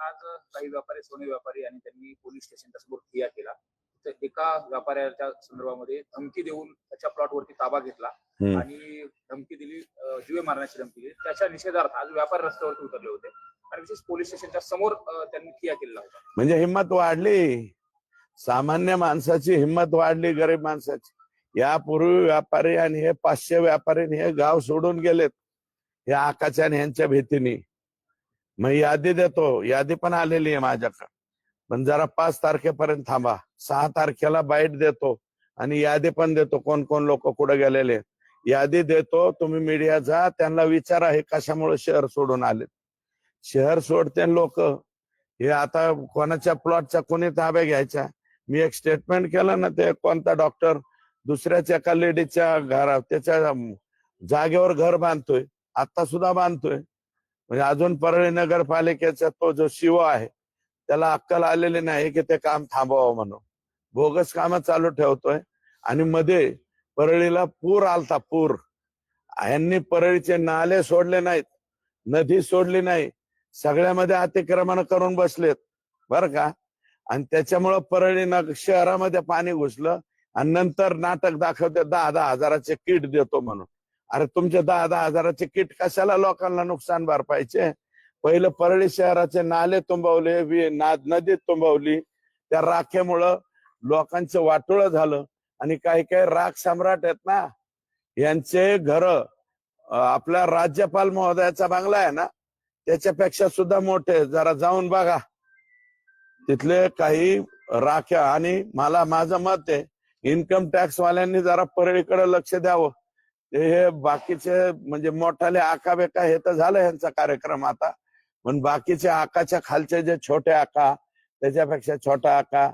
आज काही व्यापारी, सोने व्यापारी आणि त्यांनी पोलीस स्टेशनच्या समोर ठिय्या केला. तर एका व्यापाऱ्याच्या संदर्भामध्ये धमकी देऊन त्याच्या प्लॉटवरती ताबा घेतला आणि धमकी दिली, जीवे मारण्याची धमकी दिली. त्याच्या निषेधार्थ आज व्यापारी रस्त्यावरती उतरले होते आणि विशेष पोलीस स्टेशनच्या समोर त्यांनी ठिय्या केला होता. म्हणजे हिंमत वाढली, सामान्य माणसाची हिंमत वाढली, गरीब माणसाची. यापूर्वी व्यापारी आणि हे 500 व्यापारी हे गाव सोडून गेलेत या आकाच्या आणि यांच्या भीतीने. मग यादी देतो, यादी पण आलेली आहे माझ्याकडे, पण जरा 5 तारखेपर्यंत थांबा. 6 तारखेला बाईट देतो आणि यादी पण देतो, कोण कोण लोक कुठे गेलेले. यादी देतो, तुम्ही मीडिया जा, त्यांना विचारा हे कशामुळे शहर सोडून आले. शहर सोडते लोक, हे आता कोणाच्या प्लॉटच्या कोणी ताब्या घ्यायच्या. मी एक स्टेटमेंट केलं ना, ते कोणता डॉक्टर दुसऱ्याच्या एका लेडीच्या घरात त्याच्या जागेवर घर बांधतोय, आता सुद्धा बांधतोय. म्हणजे अजून परळी नगरपालिकेचा तो जो शिव आहे त्याला अक्कल आलेली नाही की ते काम थांबवावं म्हणून बोगस कामं चालू ठेवतोय. आणि मध्ये परळीला पूर आलता, पूर. यांनी परळीचे नाले सोडले नाहीत, नदी सोडली नाही, सगळ्यामध्ये अतिक्रमण करून बसलेत बर का. आणि त्याच्यामुळं परळी शहरामध्ये पाणी घुसलं आणि नंतर नाटक दाखवते 10-10 हजाराचे किट देतो म्हणून. अरे तुमचे 10-10 हजाराचे किट कशाला लोकांना नुकसान भरपायचे? पहिलं परळी शहराचे नाले तुंबवले, नदी तुंबवली, त्या राखेमुळं लोकांचं वाटोळं झालं. आणि काही काही राख सम्राट आहेत ना, यांचे घर आपल्या राज्यपाल महोदयाचा बंगला आहे ना त्याच्यापेक्षा सुद्धा मोठे. जरा जाऊन बघा तिथले काही राख्या. आणि माझं मत आहे इन्कम टॅक्स वाल्यांनी जरा परळीकडे लक्ष द्यावं. हे बाकीचे म्हणजे मोठाले आका बेका हे तर झालं यांचा कार्यक्रम आता, पण बाकीचे आकाच्या खालचे जे छोटे आका, त्याच्यापेक्षा छोटा आका,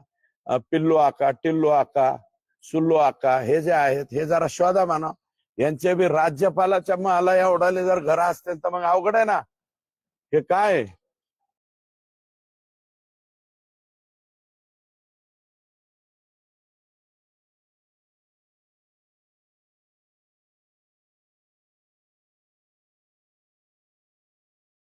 पिल्लू आका, टिल्लू आका, सुल्लू आका, हे जे आहेत हे जरा शोधा म्हणा. यांचे बी राज्यपालाच्या मला एवढाले जर घर असतील तर मग अवघड आहे ना. हे काय